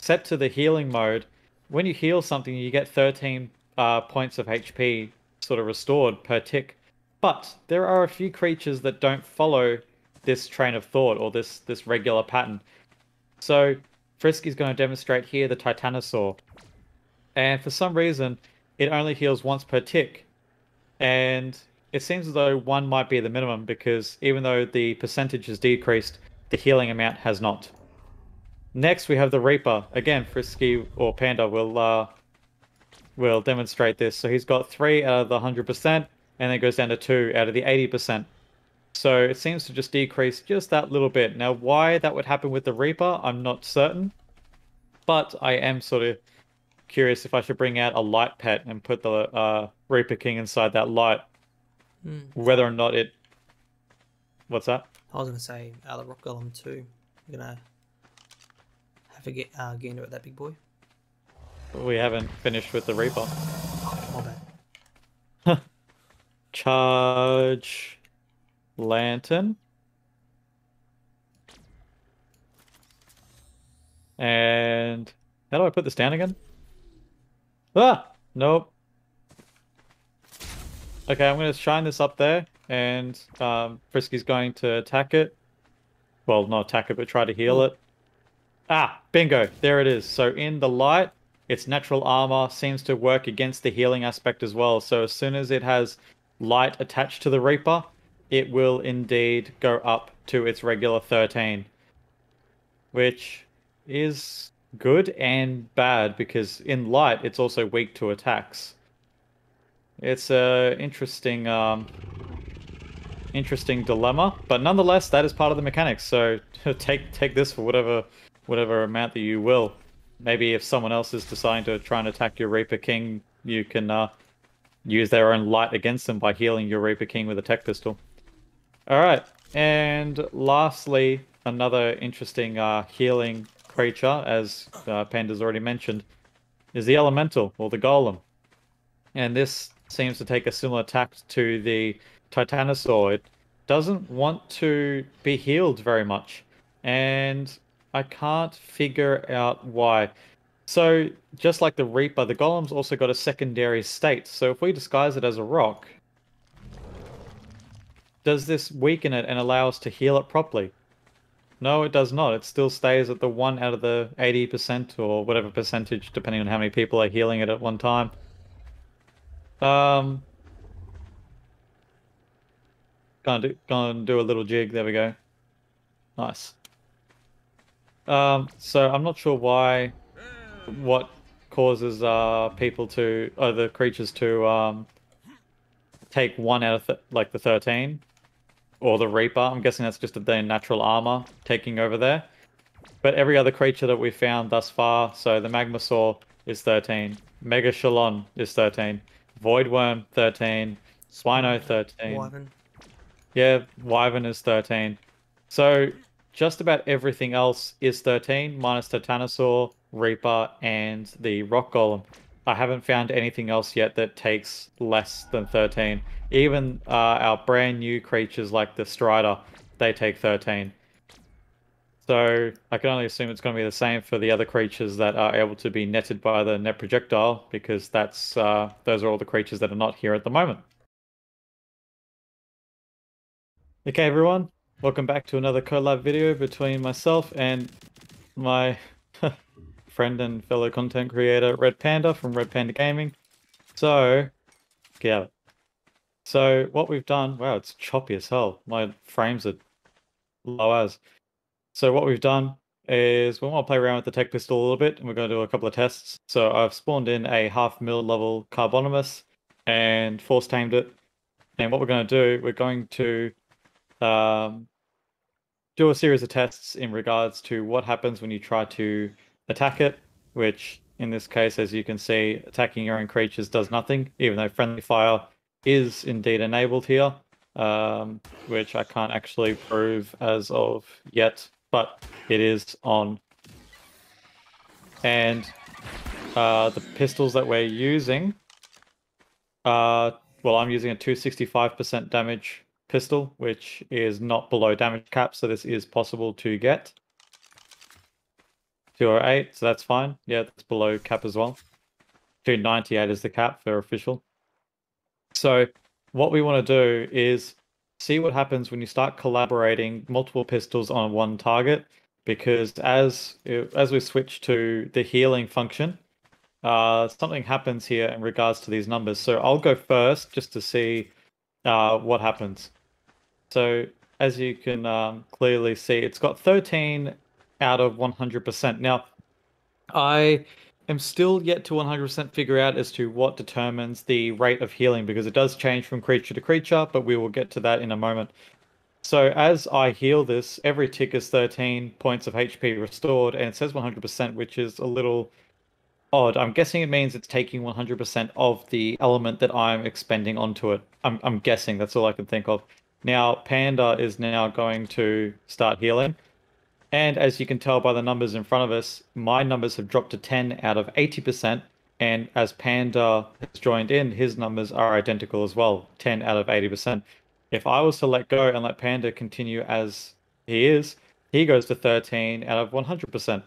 set to the healing mode, when you heal something, you get 13 points of HP sort of restored per tick. But there are a few creatures that don't follow this train of thought or this regular pattern. So Frisky's going to demonstrate here the Titanosaur. And for some reason, it only heals once per tick. And it seems as though one might be the minimum because even though the percentage has decreased, the healing amount has not. Next, we have the Reaper. Again, Frisky or Panda will demonstrate this. So he's got 3 out of the 100%, and then goes down to 2 out of the 80%. So it seems to just decrease just that little bit. Now, why that would happen with the Reaper, I'm not certain. But I am sort of curious if I should bring out a light pet and put the Reaper King inside that light. Whether or not it... What's that? I was going to say the Rock Golem too. We're going to have to get into it, that big boy. We haven't finished with the Reaper. Oh, my bad. Charge Lantern. And how do I put this down again? Ah! Nope. Okay, I'm going to shine this up there, and Frisky's going to attack it. Well, not attack it, but try to heal it. Ah, bingo. There it is. So in the light, its natural armor seems to work against the healing aspect as well. So as soon as it has light attached to the Reaper, it will indeed go up to its regular 13. Which is good and bad, because in light, it's also weak to attacks. It's a interesting dilemma, but nonetheless, that is part of the mechanics. So take this for whatever amount that you will. Maybe if someone else is deciding to try and attack your Reaper King, you can use their own light against them by healing your Reaper King with a TEK Pistol. All right, and lastly, another interesting healing creature, as Panda's already mentioned, is the Elemental or the Golem, and this seems to take a similar tact to the Titanosaur. It doesn't want to be healed very much, and I can't figure out why. So, just like the Reaper, the Golem's also got a secondary state. So if we disguise it as a rock, does this weaken it and allow us to heal it properly? No, it does not. It still stays at the 1 out of the 80% or whatever percentage, depending on how many people are healing it at one time. Gonna do a little jig. There we go. Nice. So I'm not sure what causes the creatures to take 1 out of like the 13, or the Reaper. I'm guessing that's just their natural armor taking over there. But every other creature that we've found thus far, so the Magmasaur is 13, Mega Shalon is 13, Voidworm 13, Swino 13. Wyvern. Yeah, Wyvern is 13. So just about everything else is 13, minus Titanosaur, Reaper, and the Rock Golem. I haven't found anything else yet that takes less than 13. Even our brand new creatures like the Strider, they take 13. So I can only assume it's going to be the same for the other creatures that are able to be netted by the net projectile, because those are all the creatures that are not here at the moment. Okay, everyone, welcome back to another collab video between myself and my friend and fellow content creator RedPanda from RedPanda Gaming. So, yeah. So what we've done, wow, it's choppy as hell. My frames are low as. So what we've done is we want to play around with the TEK Pistol a little bit, and we're going to do a couple of tests. So I've spawned in a 1/2 mil level Carbonimus and force tamed it. And what we're going to do, we're going to do a series of tests in regards to what happens when you try to attack it, which in this case, as you can see, attacking your own creatures does nothing, even though friendly fire is indeed enabled here, which I can't actually prove as of yet, but it is on. And the pistols that we're using well, I'm using a 265% damage pistol, which is not below damage cap, so this is possible to get. 208, so that's fine. Yeah, that's below cap as well. 298 is the cap for official. So what we want to do is see what happens when you start collaborating multiple pistols on one target, because as we switch to the healing function, something happens here in regards to these numbers. So I'll go first just to see what happens. So as you can clearly see, it's got 13 out of 100%. Now, I am still yet to 100% figure out as to what determines the rate of healing because it does change from creature to creature, but we will get to that in a moment. So as I heal this, every tick is 13 points of HP restored, and it says 100%, which is a little odd. I'm guessing it means it's taking 100% of the element that I'm expending onto it. I'm guessing, that's all I can think of. Now, Panda is now going to start healing. And as you can tell by the numbers in front of us, my numbers have dropped to 10 out of 80%. And as Panda has joined in, his numbers are identical as well, 10 out of 80%. If I was to let go and let Panda continue as he is, he goes to 13 out of 100%.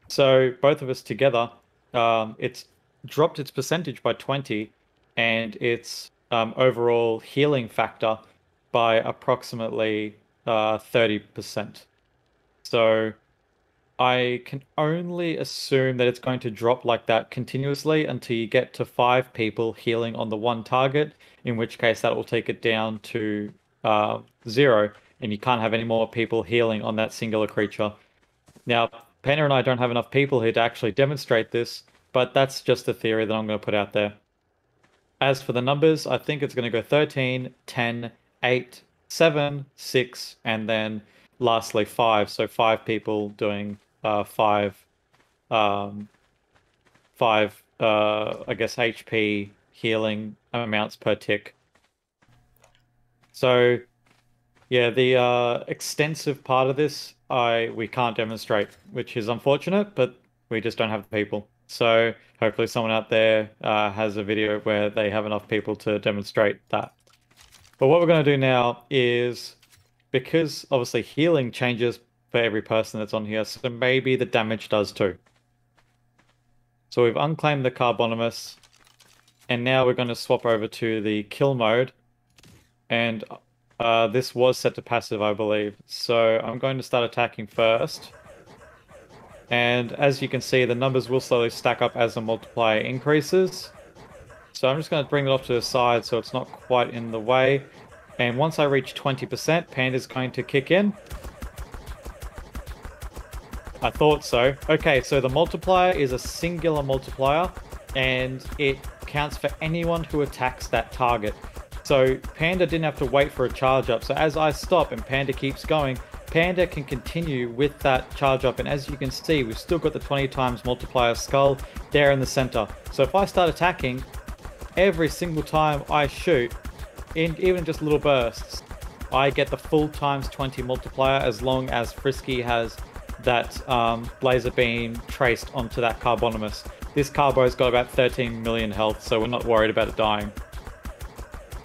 So both of us together, it's dropped its percentage by 20 and its overall healing factor by approximately 30%. So I can only assume that it's going to drop like that continuously until you get to 5 people healing on the one target, in which case that will take it down to 0, and you can't have any more people healing on that singular creature. Now, Pena and I don't have enough people here to actually demonstrate this, but that's just a theory that I'm going to put out there. As for the numbers, I think it's going to go 13, 10, 8, 7, 6, and then lastly 5. So 5 people doing 5, I guess, HP healing amounts per tick. So yeah, the extensive part of this we can't demonstrate, which is unfortunate, but we just don't have the people. So hopefully someone out there has a video where they have enough people to demonstrate that. But what we're going to do now is, because obviously healing changes for every person that's on here, so maybe the damage does too. So we've unclaimed the Carbonimus, and now we're going to swap over to the kill mode. And this was set to passive, I believe. So I'm going to start attacking first. And as you can see, the numbers will slowly stack up as the multiplier increases. So I'm just going to bring it off to the side so it's not quite in the way. And once I reach 20%, Panda's going to kick in. I thought so. Okay, so the multiplier is a singular multiplier, and it counts for anyone who attacks that target. So Panda didn't have to wait for a charge up. So as I stop and Panda keeps going, Panda can continue with that charge up. And as you can see, we've still got the 20 times multiplier skull there in the center. So if I start attacking, every single time I shoot, in even just little bursts, I get the full times 20 multiplier as long as Frisky has that laser beam traced onto that Carbonimus. This Carbo's got about 13 million health, so we're not worried about it dying.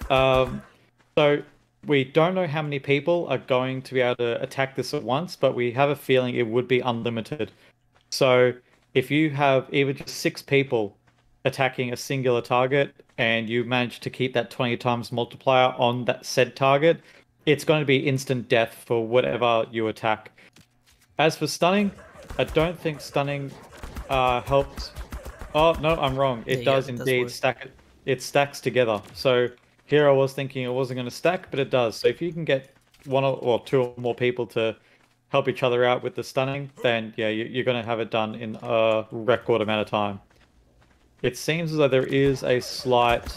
So we don't know how many people are going to be able to attack this at once, but we have a feeling it would be unlimited. So if you have even just 6 people attacking a singular target and you manage to keep that 20 times multiplier on that said target, it's going to be instant death for whatever you attack. As for stunning, I don't think stunning helps. Oh, no, I'm wrong. It does indeed stack it. It stacks together. So here I was thinking it wasn't going to stack, but it does. So if you can get 1 or 2 or more people to help each other out with the stunning, then yeah, you're going to have it done in a record amount of time. It seems as though there is a slight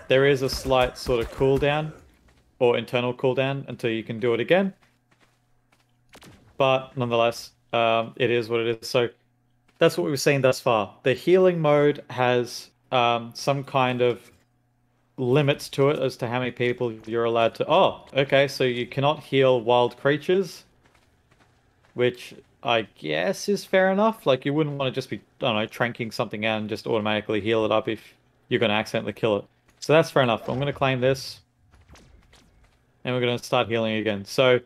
sort of cooldown or internal cooldown until you can do it again. But nonetheless, it is what it is. So that's what we've seen thus far. The healing mode has some kind of limits to it as to how many people you're allowed to... Oh, okay, so you cannot heal wild creatures, which I guess is fair enough. Like, you wouldn't want to just be, I don't know, tranking something out and just automatically heal it up if you're going to accidentally kill it. So that's fair enough. I'm going to claim this, and we're going to start healing again. So,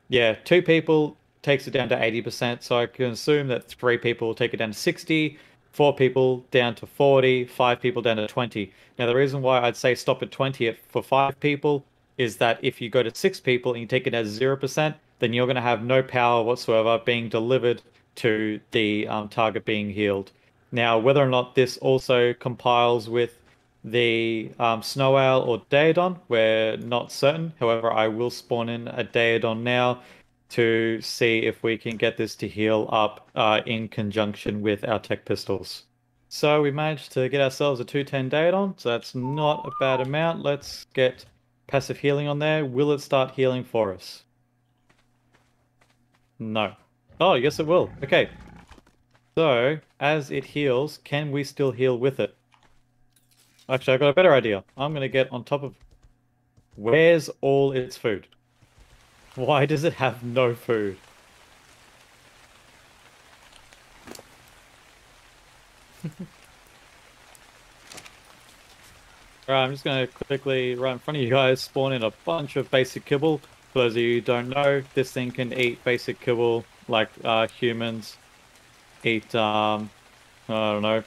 yeah, 2 people takes it down to 80%, so I can assume that 3 people will take it down to 60, 4 people down to 40, 5 people down to 20. Now, the reason why I'd say stop at 20 for 5 people is that if you go to 6 people and you take it as 0%, then you're going to have no power whatsoever being delivered to the target being healed. Now, whether or not this also compiles with the Snow Owl or Daedon, we're not certain. However, I will spawn in a Daedon now to see if we can get this to heal up in conjunction with our TEK Pistols. So we managed to get ourselves a 210 Daedon, so that's not a bad amount. Let's get passive healing on there. Will it start healing for us? No. Oh, yes it will. Okay. So, as it heals, can we still heal with it? Actually, I've got a better idea. I'm going to get on top of... Where's all its food? Why does it have no food? Alright, I'm just going to quickly, right in front of you guys, spawn in a bunch of basic kibble. For those of you who don't know, this thing can eat basic kibble like humans eat, I don't know.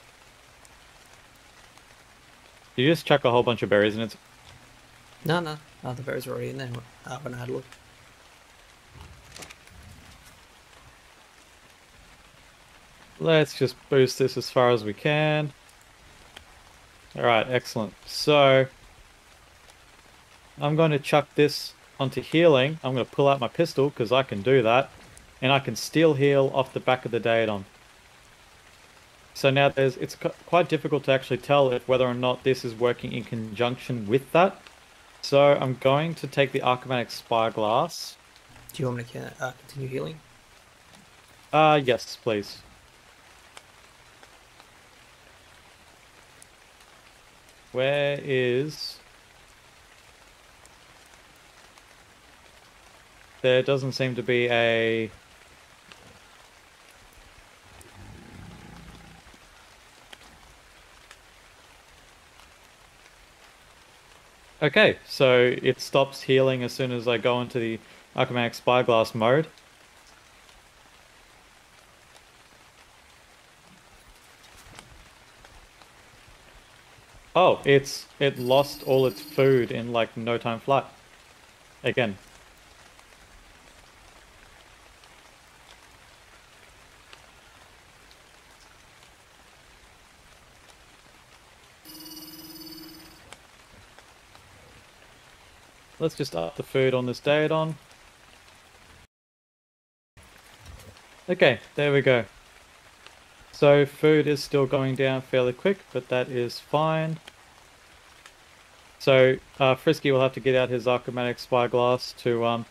You just chuck a whole bunch of berries in it. No, the berries are already in there when I had a look. Let's just boost this as far as we can. Alright, excellent. So, I'm going to chuck this onto healing. I'm going to pull out my pistol because I can do that. And I can still heal off the back of the Daedon. So now it's quite difficult to actually tell if whether or not this is working in conjunction with that. So I'm going to take the Archmatic Spyglass. Do you want me to continue healing? Yes, please. Where is... There doesn't seem to be a... Okay, so it stops healing as soon as I go into the Archmatic Spyglass mode. Oh, it lost all its food in like no time flat. Again. Let's just up the food on this Daedon. Okay, there we go. So food is still going down fairly quick, but that is fine. So Frisky will have to get out his Archmatic Spyglass to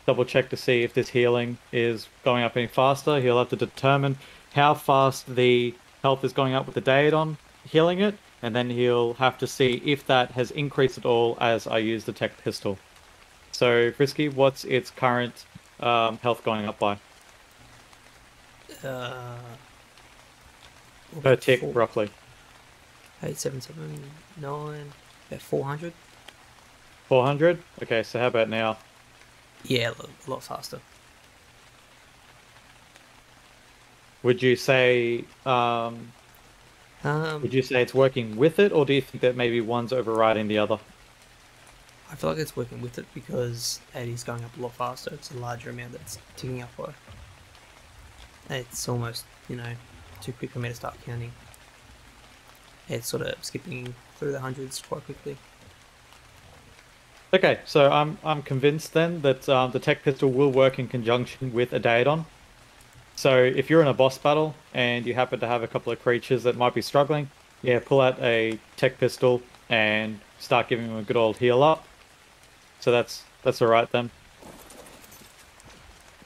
double check to see if this healing is going up any faster. He'll have to determine how fast the health is going up with the Daedon healing it, and then he'll have to see if that has increased at all as I use the TEK Pistol. So Frisky, what's its current health going up by? Per tick, roughly. 8779, about 400. 400? Okay, so how about now? Yeah, a lot faster. Would you say it's working with it, or do you think that maybe one's overriding the other? I feel like it's working with it because 80 is going up a lot faster. It's a larger amount that's ticking up by. It's almost, too quick for me to start counting. It's sort of skipping through the hundreds quite quickly. Okay, so I'm convinced then that the TEK Pistol will work in conjunction with a Daedon. So if you're in a boss battle and you happen to have a couple of creatures that might be struggling, yeah, pull out a TEK Pistol and start giving them a good old heal up. So that's alright then.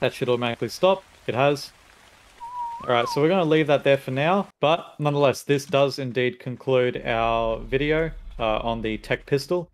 That should automatically stop. It has. Alright, so we're going to leave that there for now. But nonetheless, this does indeed conclude our video on the TEK Pistol.